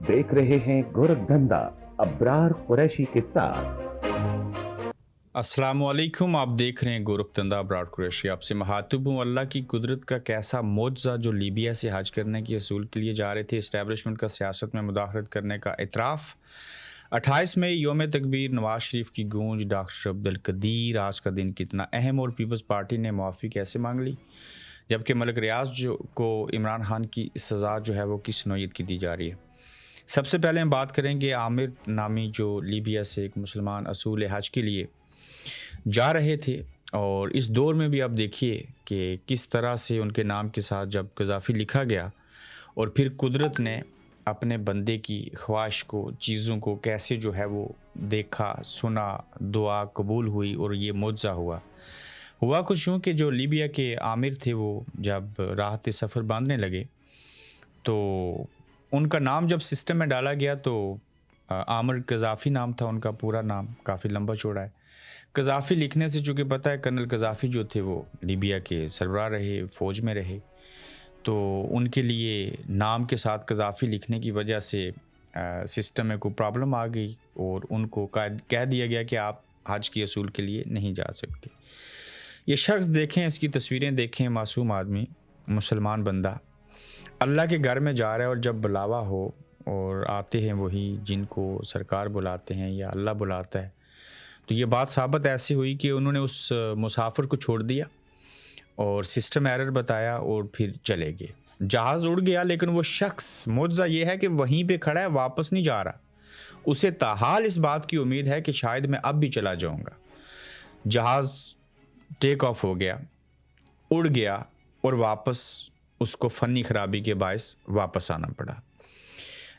देख रहे हैं गोरखधंधा अब्रार कुरैशी के साथ। अस्सलामुअलैकुम, आप देख रहे हैं गोरखधंधा अब्रार कुरैशी। आपसे महातुब हूँ। अल्लाह की कुदरत का कैसा मौजज़ा जो लीबिया से हज करने के असूल के लिए जा रहे थे, इस्टेब्लिशमेंट का सियासत में मुदाखलत करने का इतराफ़। 28 मई योम तकबीर, नवाज शरीफ की गूंज, डॉक्टर अब्दुल कदीर, आज का दिन कितना अहम, और पीपल्स पार्टी ने मुआफ़ी कैसे मांग ली, जबकि मलिक रियाज जो को इमरान खान की सज़ा जो है वो किस नौयत की दी जा रही है। सबसे पहले हम बात करेंगे आमिर नामी जो लीबिया से एक मुसलमान असूल हज के लिए जा रहे थे, और इस दौर में भी आप देखिए कि किस तरह से उनके नाम के साथ जब गद्दाफ़ी लिखा गया और फिर कुदरत ने अपने बंदे की ख्वाहिश को, चीज़ों को कैसे जो है वो देखा, सुना, दुआ कबूल हुई और ये मुआवज़ा हुआ कुछ यूँ कि जो लीबिया के आमिर थे वो जब राहत सफ़र बांधने लगे तो उनका नाम जब सिस्टम में डाला गया तो आमिर गद्दाफ़ी नाम था उनका, पूरा नाम काफ़ी लंबा चौड़ा है। गद्दाफ़ी लिखने से चूँकि पता है कर्नल गद्दाफ़ी जो थे वो लीबिया के सरबराह रहे, फ़ौज में रहे, तो उनके लिए नाम के साथ गद्दाफ़ी लिखने की वजह से सिस्टम में कोई प्रॉब्लम आ गई और उनको कह दिया गया कि आप हज के असूल के लिए नहीं जा सकते। ये शख्स देखें, इसकी तस्वीरें देखें, मासूम आदमी, मुसलमान बंदा अल्लाह के घर में जा रहा है, और जब बुलावा हो और आते हैं वही जिनको सरकार बुलाते हैं या अल्लाह बुलाता है, तो ये बात साबित ऐसी हुई कि उन्होंने उस मुसाफिर को छोड़ दिया और सिस्टम एरर बताया और फिर चले गए। जहाज़ उड़ गया, लेकिन वो शख्स, मुआवज़ा ये है कि वहीं पे खड़ा है, वापस नहीं जा रहा। उसे ताहाल इस बात की उम्मीद है कि शायद मैं अब भी चला जाऊँगा। जहाज़ टेक ऑफ हो गया, उड़ गया, और वापस उसको फ़नी ख़राबी के बायस वापस आना पड़ा।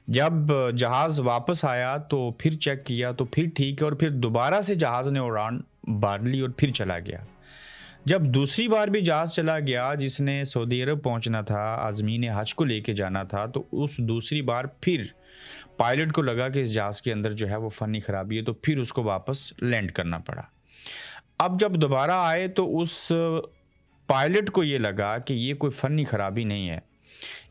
जब जहाज़ वापस आया तो फिर चेक किया तो फिर ठीक है, और फिर दोबारा से जहाज़ ने उड़ान भर ली और फिर चला गया। जब दूसरी बार भी जहाज़ चला गया जिसने सऊदी अरब पहुंचना था, आज़मीन हज को लेके जाना था, तो उस दूसरी बार फिर पायलट को लगा कि इस जहाज़ के अंदर जो है वो फ़नी ख़राबी है, तो फिर उसको वापस लैंड करना पड़ा। अब जब दोबारा आए तो उस पायलट को ये लगा कि ये कोई फ़नी ख़राबी नहीं है,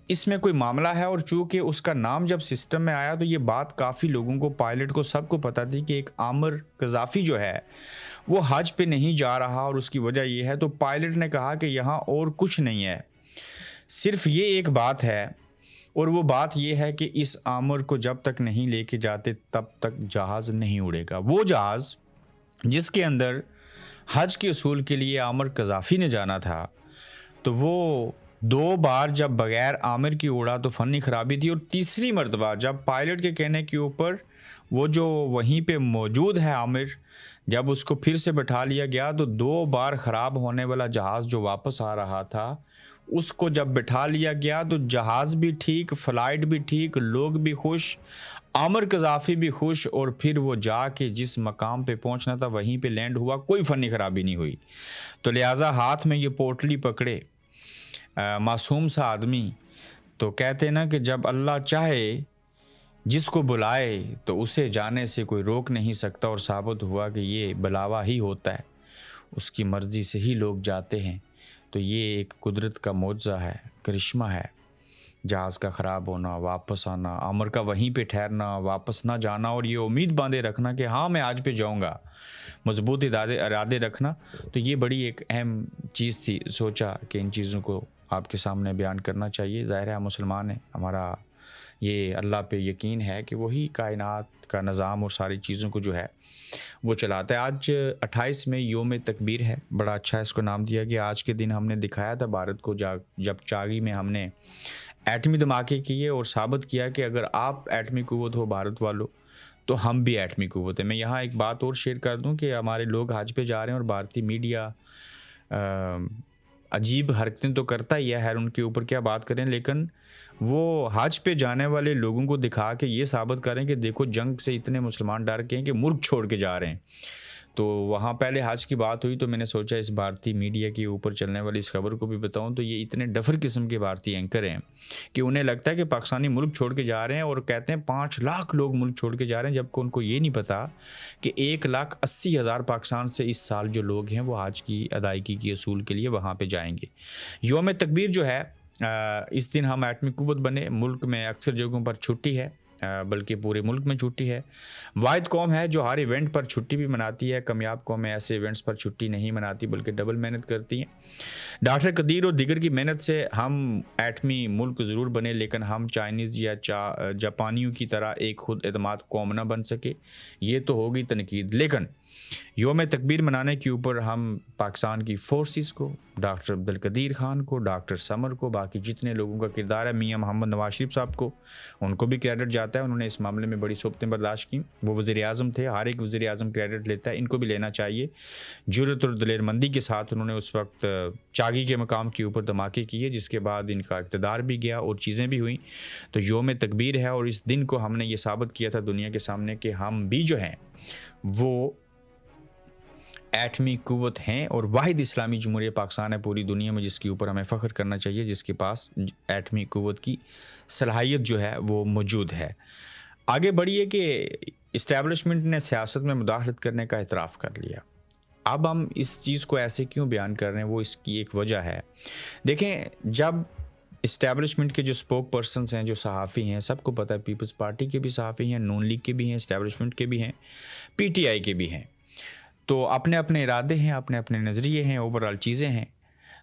इसमें कोई मामला है, और चूँकि उसका नाम जब सिस्टम में आया तो ये बात काफ़ी लोगों को, पायलट को, सबको पता थी कि एक आमिर गद्दाफ़ी जो है वो हज पे नहीं जा रहा, और उसकी वजह ये है। तो पायलट ने कहा कि यहाँ और कुछ नहीं है, सिर्फ ये एक बात है, और वो बात ये है कि इस आमिर को जब तक नहीं लेके जाते तब तक जहाज़ नहीं उड़ेगा। वो जहाज़ जिसके अंदर हज के असूल के लिए आमिर गद्दाफ़ी ने जाना था, तो वो 2 बार जब बग़ैर आमिर की उड़ा तो फ़नी ख़राबी थी, और तीसरी मर्तबा जब पायलट के कहने के ऊपर वो जो वहीं पे मौजूद है आमिर, जब उसको फिर से बैठा लिया गया तो 2 बार ख़राब होने वाला जहाज़ जो वापस आ रहा था, उसको जब बिठा लिया गया तो जहाज़ भी ठीक, फ़्लाइट भी ठीक, लोग भी खुश, आमिर गद्दाफ़ी भी खुश, और फिर वो जाके जिस मकाम पे पहुंचना था वहीं पे लैंड हुआ, कोई फ़नी ख़राबी नहीं हुई। तो लिहाजा हाथ में ये पोटली पकड़े मासूम सा आदमी, तो कहते हैं ना कि जब अल्लाह चाहे जिसको बुलाए तो उसे जाने से कोई रोक नहीं सकता, और साबित हुआ कि ये बुलावा ही होता है, उसकी मर्ज़ी से ही लोग जाते हैं। तो ये एक कुदरत का मौजज़ा है, करिश्मा है। जहाज़ का ख़राब होना, वापस आना, आमिर का वहीं पे ठहरना, वापस ना जाना, और ये उम्मीद बांधे रखना कि हाँ मैं आज पे जाऊँगा, मज़बूत इरादे रखना। तो ये बड़ी एक अहम चीज़ थी, सोचा कि इन चीज़ों को आपके सामने बयान करना चाहिए। ज़ाहिर है हम मुसलमान हैं, हमारा ये अल्लाह पे यकीन है कि वही कायनात का निज़ाम और सारी चीज़ों को जो है वो चलाता है। आज 28 मई योम तकबीर है, बड़ा अच्छा इसको नाम दिया गया। आज के दिन हमने दिखाया था भारत को, जब चागी में हमने एटमी धमाके किए और साबित किया कि अगर आप एटमी क़ुव्वत हो भारत वालों, तो हम भी एटमी क़ुव्वत है। मैं यहाँ एक बात और शेयर कर दूँ कि हमारे लोग हज पे जा रहे हैं और भारतीय मीडिया अजीब हरकतें तो करता ही है, उनके ऊपर क्या बात करें, लेकिन वो हज पे जाने वाले लोगों को दिखा के ये साबित करें कि देखो जंग से इतने मुसलमान डर के हैं कि मुल्क छोड़ के जा रहे हैं। तो वहाँ पहले हज की बात हुई तो मैंने सोचा इस भारतीय मीडिया के ऊपर चलने वाली इस खबर को भी बताऊं। तो ये इतने डफर किस्म के भारतीय एंकर हैं कि उन्हें लगता है कि पाकिस्तानी मुल्क छोड़ के जा रहे हैं, और कहते हैं 5 लाख लोग मुल्क छोड़ के जा रहे हैं, जबकि उनको ये नहीं पता कि 1,80,000 पाकिस्तान से इस साल जो लोग हैं वो हज की अदायगी की असूल के लिए वहाँ पर जाएंगे। योम तकबीर जो है, इस दिन हम एटमी क़ुव्वत बने। मुल्क में अक्सर जगहों पर छुट्टी है, بلکہ پورے ملک میں چھٹی ہے. واحد قوم ہے جو ہر ایونٹ پر چھٹی بھی مناتی ہے. کامیاب قومیں ایسے ایونٹس پر چھٹی نہیں مناتی بلکہ ڈبل محنت کرتی ہیں. ڈاکٹر قدیر اور دیگر کی محنت سے ہم ایٹمی ملک ضرور بنے لیکن ہم چائنیز یا جاپانیوں کی طرح ایک خود اعتماد قوم نہ بن سکے. یہ تو ہوگی تنقید. لیکن یوم تکبیر منانے کے اوپر ہم پاکستان کی فورسز کو, ڈاکٹر عبدالقدیر خان کو, ڈاکٹر سمر کو, باقی جتنے لوگوں کا کردار ہے, میاں محمد نواز شریف صاحب کو, ان کو بھی کریڈٹ جاتا ہے. انہوں نے اس معاملے میں بڑی صحبتیں برداشت کی. وہ وزیر اعظم تھے, ہر ایک وزیر اعظم کریڈٹ لیتا ہے, ان کو بھی لینا چاہیے. جرأت اور دلیر مندی کے ساتھ انہوں نے اس وقت چاگی کے مقام کے اوپر دھماکے کیے, جس کے بعد ان کا اقتدار بھی گیا اور چیزیں بھی ہوئیں. تو یوم تکبیر ہے اور اس دن کو ہم نے یہ ثابت کیا تھا دنیا کے سامنے کہ ہم بھی جو ہیں وہ ایٹمی قوت ہیں اور واحد اسلامی جمہوریہ پاکستان ہے پوری دنیا میں جس کے اوپر ہمیں فخر کرنا چاہیے, جس کے پاس ایٹمی قوت کی صلاحیت جو ہے وہ موجود ہے. آگے بڑھیے کہ اسٹیبلشمنٹ نے سیاست میں مداخلت کرنے کا اعتراف کر لیا. اب ہم اس چیز کو ایسے کیوں بیان کر رہے ہیں, وہ اس کی ایک وجہ ہے. دیکھیں, جب اسٹیبلشمنٹ کے جو اسپوک پرسنس ہیں, جو صحافی ہیں, سب کو پتہ ہے پیپلز پارٹی کے بھی صحافی ہیں, نون لیگ کے بھی ہیں, اسٹیبلشمنٹ کے بھی ہیں, پی ٹی آئی کے بھی ہیں. تو اپنے اپنے ارادے ہیں, اپنے اپنے نظریے ہیں, اوورآل چیزیں ہیں.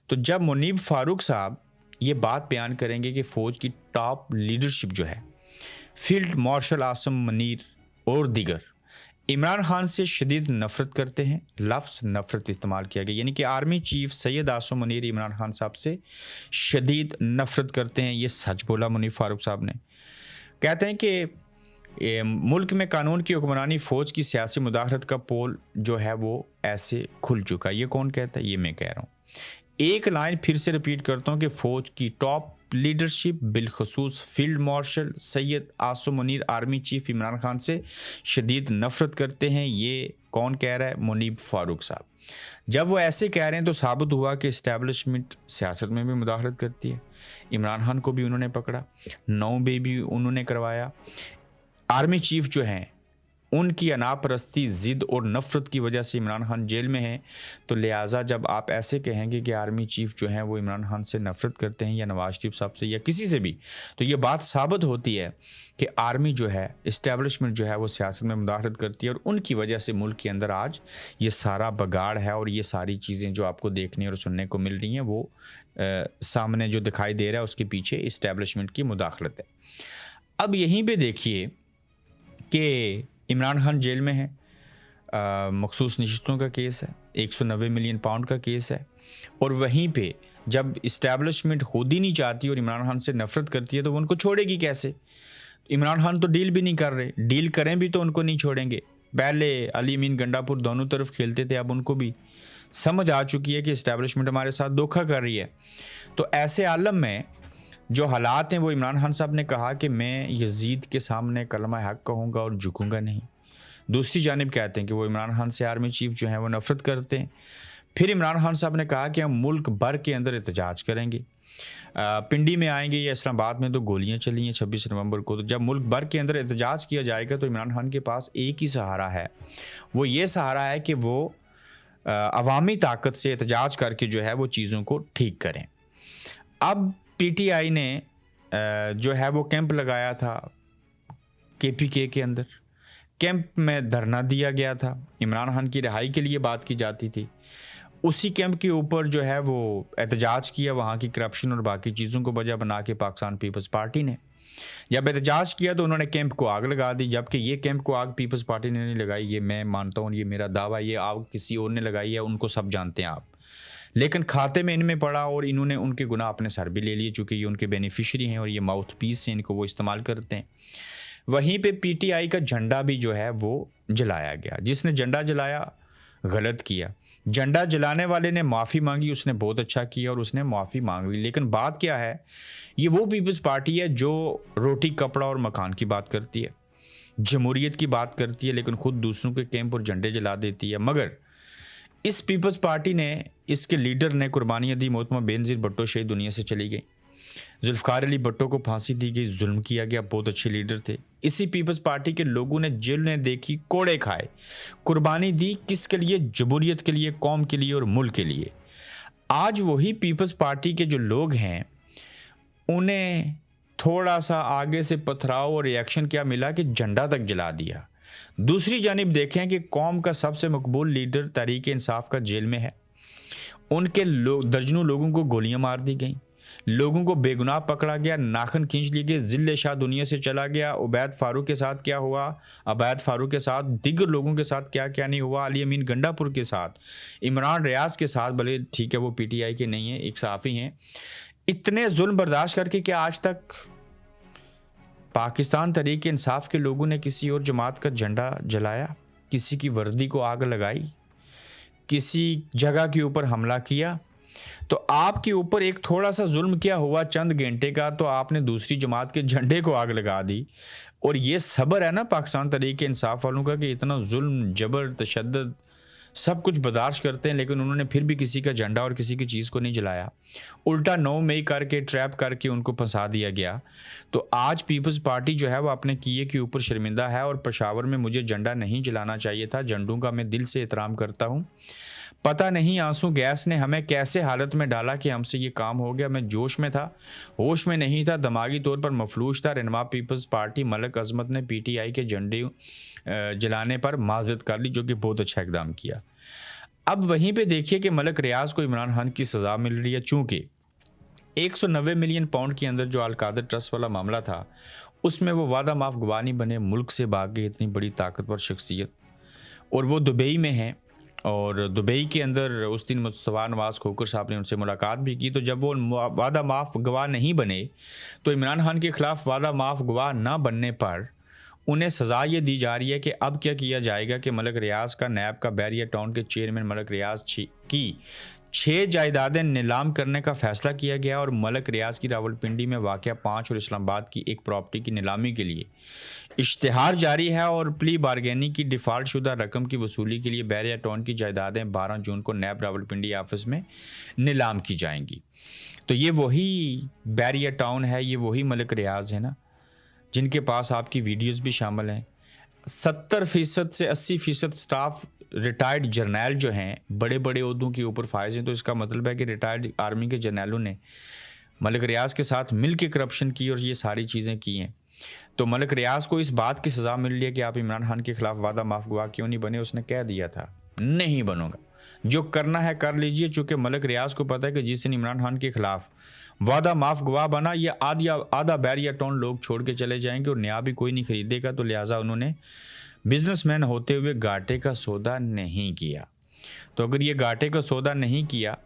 تو جب منیب فاروق صاحب یہ بات بیان کریں گے کہ فوج کی ٹاپ لیڈرشپ جو ہے, فیلڈ مارشل عاصم منیر اور دیگر عمران خان سے شدید نفرت کرتے ہیں, لفظ نفرت استعمال کیا گیا, یعنی کہ آرمی چیف سید عاصم منیر عمران خان صاحب سے شدید نفرت کرتے ہیں. یہ سچ بولا منیب فاروق صاحب نے. کہتے ہیں کہ ملک میں قانون کی حکمرانی فوج کی سیاسی مداخلت کا پول جو ہے وہ ایسے کھل چکا. یہ کون کہتا ہے؟ یہ میں کہہ رہا ہوں. ایک لائن پھر سے ریپیٹ کرتا ہوں کہ فوج کی ٹاپ لیڈرشپ بالخصوص field marshal Syed Asim Munir army chief Imran Khan سے شدید نفرت کرتے ہیں. یہ کون کہہ رہا ہے؟ منیب فاروق صاحب. جب وہ ایسے کہہ رہے ہیں تو ثابت ہوا کہ اسٹیبلشمنٹ سیاست میں بھی مداخلت کرتی ہے. عمران خان کو بھی انہوں نے پکڑا, 9 بے بھی انہوں نے کروایا. آرمی چیف جو ہیں ان کی انا پرستی, ضد اور نفرت کی وجہ سے عمران خان جیل میں ہیں. تو لہٰذا جب آپ ایسے کہیں گے کہ آرمی چیف جو ہیں وہ عمران خان سے نفرت کرتے ہیں یا نواز شریف صاحب سے یا کسی سے بھی, تو یہ بات ثابت ہوتی ہے کہ آرمی جو ہے, اسٹیبلشمنٹ جو ہے وہ سیاست میں مداخلت کرتی ہے اور ان کی وجہ سے ملک کے اندر آج یہ سارا بگاڑ ہے اور یہ ساری چیزیں جو آپ کو دیکھنے اور سننے کو مل رہی ہیں وہ سامنے جو دکھائی دے رہا ہے اس کے پیچھے اسٹیبلشمنٹ کی مداخلت ہے. اب یہیں پہ دیکھیے کہ عمران خان جیل میں ہیں, مخصوص نشستوں کا کیس ہے, 190 ملین پاؤنڈ کا کیس ہے, اور وہیں پہ جب اسٹیبلشمنٹ خود ہی نہیں چاہتی اور عمران خان سے نفرت کرتی ہے تو وہ ان کو چھوڑے گی کیسے؟ عمران خان تو ڈیل بھی نہیں کر رہے, ڈیل کریں بھی تو ان کو نہیں چھوڑیں گے. پہلے علی امین گنڈا پور دونوں طرف کھیلتے تھے, اب ان کو بھی سمجھ آ چکی ہے کہ اسٹیبلشمنٹ ہمارے ساتھ دھوکہ کر رہی ہے. تو ایسے عالم میں جو حالات ہیں, وہ عمران خان صاحب نے کہا کہ میں یزید کے سامنے کلمہ حق کہوں گا اور جھکوں گا نہیں. دوسری جانب کہتے ہیں کہ وہ عمران خان سے آرمی چیف جو ہیں وہ نفرت کرتے ہیں. پھر عمران خان صاحب نے کہا کہ ہم ملک بھر کے اندر احتجاج کریں گے, پنڈی میں آئیں گے یا اسلام آباد میں تو گولیاں چلی ہیں 26 نومبر کو. تو جب ملک بھر کے اندر احتجاج کیا جائے گا تو عمران خان کے پاس ایک ہی سہارا ہے, وہ یہ سہارا ہے کہ وہ عوامی طاقت سے احتجاج کر کے جو ہے وہ چیزوں کو ٹھیک کریں. اب پی ٹی آئی نے جو ہے وہ کیمپ لگایا تھا کے پی کے اندر, کیمپ میں دھرنا دیا گیا تھا, عمران خان کی رہائی کے لیے بات کی جاتی تھی. اسی کیمپ کے اوپر جو ہے وہ احتجاج کیا وہاں کی کرپشن اور باقی چیزوں کو وجہ بنا کے پاکستان پیپلز پارٹی نے. جب احتجاج کیا تو انہوں نے کیمپ کو آگ لگا دی, جبکہ یہ کیمپ کو آگ پیپلز پارٹی نے نہیں لگائی. یہ میں مانتا ہوں, یہ میرا دعویٰ, یہ آگ کسی اور نے لگائی ہے, ان کو سب جانتے ہیں آپ. لیکن کھاتے میں ان میں پڑا اور انہوں نے ان کے گناہ اپنے سر بھی لے لیے, چونکہ یہ ان کے بینیفیشری ہیں اور یہ ماؤتھ پیس ہیں, ان کو وہ استعمال کرتے ہیں. وہیں پہ پی ٹی آئی کا جھنڈا بھی جو ہے وہ جلایا گیا. جس نے جھنڈا جلایا غلط کیا, جھنڈا جلانے والے نے معافی مانگی, اس نے بہت اچھا کیا اور اس نے معافی مانگ لی. لیکن بات کیا ہے, یہ وہ پیپلز پارٹی ہے جو روٹی کپڑا اور مکان کی بات کرتی ہے, جمہوریت کی بات کرتی ہے, لیکن خود دوسروں کے کیمپ اور جھنڈے جلا دیتی ہے. مگر اس پیپلز پارٹی نے, اس کے لیڈر نے قربانیاں دی. محترمہ بینظیر بھٹو شہید دنیا سے چلی گئی, ذوالفقار علی بھٹو کو پھانسی دی گئی, ظلم کیا گیا, بہت اچھے لیڈر تھے. اسی پیپلز پارٹی کے لوگوں نے جیل نے دیکھی, کوڑے کھائے, قربانی دی کس کے لیے؟ جمہوریت کے لیے, قوم کے لیے اور ملک کے لیے. آج وہی پیپلز پارٹی کے جو لوگ ہیں انہیں थोड़ा सा आगे से पथराव और रिएक्शन क्या मिला कि झंडा तक जला दिया। दूसरी जानिब देखें कि कौम का सबसे मकबूल लीडर तहरीक इंसाफ का जेल में है, उनके दर्जनों लोगों को गोलियां मार दी गई, लोगों को बेगुनाह पकड़ा गया, नाखन खींच लिए गए, जिले शाह दुनिया से चला गया। उबैद फारूक के साथ क्या हुआ, अबैद फारूक के साथ, दीगर लोगों के साथ क्या क्या नहीं हुआ, अली अमीन गंडापुर के साथ, इमरान रियाज के साथ, भले ठीक है वो पीटीआई के नहीं है, एक सहाफ़ी हैं, इतने जुल्म बर्दाश्त करके क्या आज तक पाकिस्तान तहरीक इंसाफ के लोगों ने किसी और जमात का झंडा जलाया, किसी की वर्दी को आग लगाई, किसी जगह के ऊपर हमला किया? तो आपके ऊपर एक थोड़ा सा जुल्म क्या हुआ चंद घंटे का, तो आपने दूसरी जमात के झंडे को आग लगा दी। और ये सब्र है ना पाकिस्तान तहरीक इंसाफ वालों का कि इतना जुल्म, जबर, तशद्दुद सब कुछ बर्दाश्त करते हैं, लेकिन उन्होंने फिर भी किसी का झंडा और किसी की चीज़ को नहीं जलाया, उल्टा 9 मई करके ट्रैप करके उनको फंसा दिया गया। तो आज पीपल्स पार्टी जो है वो अपने किए के ऊपर शर्मिंदा है। और पेशावर में मुझे झंडा नहीं जलाना चाहिए था, झंडों का मैं दिल से एहतराम करता हूँ। पता नहीं आंसू गैस ने हमें कैसे हालत में डाला कि हमसे ये काम हो गया। मैं जोश में था, होश में नहीं था, दिमागी तौर पर मफलूज था। रहनुमा पीपल्स पार्टी मलक अजमत ने पीटीआई के झंडे जलाने पर माजरत कर ली, जो कि बहुत अच्छा इकदाम किया। अब वहीं पे देखिए कि मलक रियाज को इमरान खान की सज़ा मिल रही है, चूँकि 190 मिलियन पाउंड के अंदर जो अलकादर ट्रस्ट वाला मामला था उसमें वो वादा माफ गवाह नहीं बने, मुल्क से भाग गए, इतनी बड़ी ताकतवर शख्सियत, और वो दुबई में हैं। और दुबई के अंदर उस दिन मुस्तफा नवाज खोकर साहब ने उनसे मुलाकात भी की। तो जब वो वादा माफ गवाह नहीं बने तो इमरान खान के ख़िलाफ़ वादा माफ गवाह ना बनने पर उन्हें सज़ा ये दी जा रही है कि अब क्या किया जाएगा कि मलक रियाज का, नैब का, बैरिया टाउन के चेयरमैन मलक रियाज की 6 जायदादें नीलाम करने का फ़ैसला किया गया। और मलक रियाज की रावलपिंडी में वाक़या 5 और इस्लामाबाद की एक प्रॉपर्टी की नीलामी के लिए इश्तिहार जारी है। और प्ली बारगेनी की डिफ़ॉल्ट शुदा रकम की वसूली के लिए बैरिया टाउन की जायदादें 12 जून को नैब रावलपिंडी ऑफिस में नीलाम की जाएंगी। तो ये वही बैरिया टाउन है, ये वही मलक रियाज है ना, जिनके पास आपकी वीडियोस भी शामिल हैं। 70% से 80% स्टाफ रिटायर्ड जर्नैल जो हैं, बड़े बड़े ओहदों के ऊपर फायज हैं। तो इसका मतलब है कि रिटायर्ड आर्मी के जर्नैलों ने मलक रियाज के साथ मिल के करप्शन की और ये सारी चीज़ें की हैं। तो मलक रियाज को इस बात की सज़ा मिल रही है कि आप इमरान खान के ख़िलाफ़ वादा माफ गवाह क्यों नहीं बने। उसने कह दिया था नहीं बनूंगा, जो करना है कर लीजिए। चूँकि मलक रियाज को पता है कि जिस दिन इमरान खान के ख़िलाफ़ वादा माफ गवाह बना, ये आधा बैरिया टाउन लोग छोड़ के चले जाएंगे और नया भी कोई नहीं खरीदेगा। तो लिहाजा उन्होंने बिजनेसमैन होते हुए घाटे का सौदा नहीं किया। तो अगर ये घाटे का सौदा नहीं किया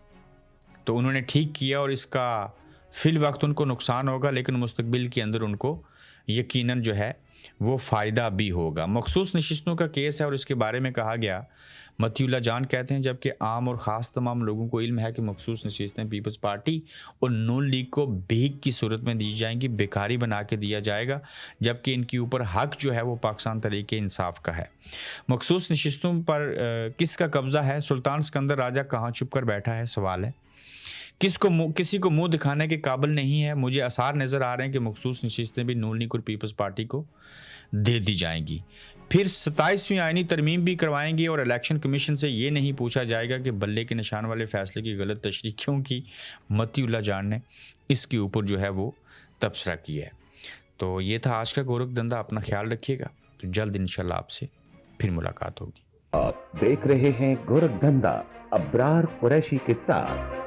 तो उन्होंने ठीक किया, और इसका फिल वक्त उनको नुकसान होगा, लेकिन मुस्तकबिल के अंदर उनको यकीनन जो है वो फ़ायदा भी होगा। मखसूस नशिस्तों का केस है और इसके बारे में कहा गया, मतीउल्लाह जान कहते हैं, जबकि आम और ख़ास तमाम लोगों को इल्म है कि मखसूस नशिस्तें पीपल्स पार्टी और नून लीग को भीख की सूरत में दी जाएंगी, बेकारी बना के दिया जाएगा, जबकि इनके ऊपर हक जो है वो पाकिस्तान तहरीक इंसाफ का है। मखसूस नशिस्तों पर किसका कब्ज़ा है? सुल्तान सिकंदर राजा कहाँ छुप कर बैठा है, सवाल है। किसी को मुंह दिखाने के काबिल नहीं है। मुझे आसार नज़र आ रहे हैं कि मखसूस नशिस्तें भी नून लीग और पीपल्स पार्टी को दे दी जाएंगी। फिर 27वीं आईनी तरमीम भी करवाएंगे और इलेक्शन कमीशन से ये नहीं पूछा जाएगा कि बल्ले के निशान वाले फैसले की गलत तशरीह क्यों की। मतीउल्लाह जान ने इसके ऊपर जो है वो तबसरा किया है। तो ये था आज का गोरख धंधा। अपना ख्याल रखिएगा, तो जल्द इंशाल्लाह आपसे फिर मुलाकात होगी। आप देख रहे हैं गोरख धंधा अब्रार कुरैशी के साथ।